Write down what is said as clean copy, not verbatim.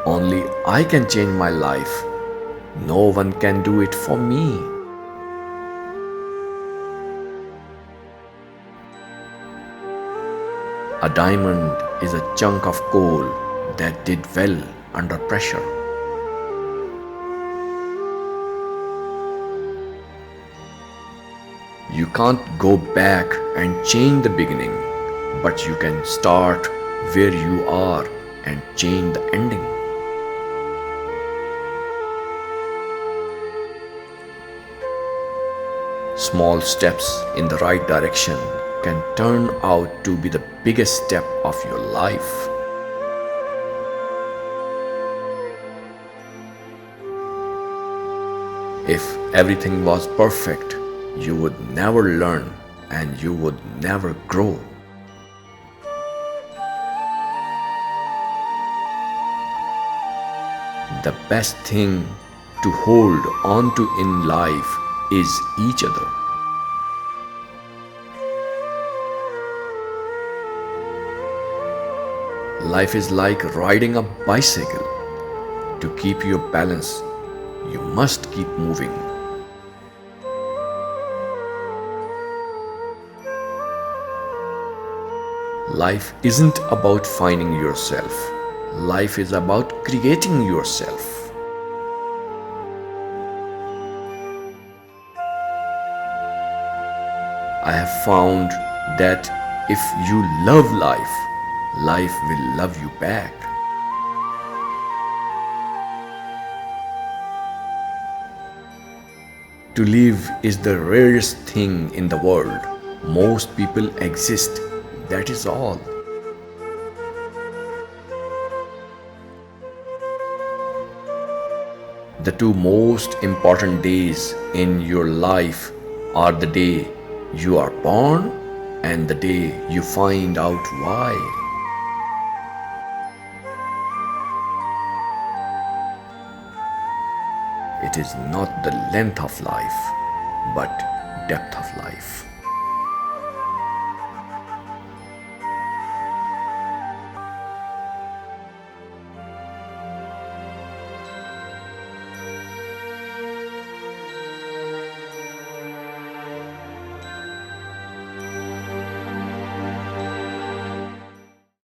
Only I can change my life. No one can do it for me. A diamond is a chunk of coal that did well under pressure. You can't go back and change the beginning, but you can start where you are and change the ending. Small steps in the right direction can turn out to be the biggest step of your life. If everything was perfect, you would never learn and you would never grow. The best thing to hold on to in life is each other. Life is like riding a bicycle. To keep your balance, you must keep moving. Life isn't about finding yourself. Life is about creating yourself. I have found that if you love life, life will love you back. To live is the rarest thing in the world. Most people exist, that is all. The two most important days in your life are the day you are born and the day you find out why. It is not the length of life, but depth of life.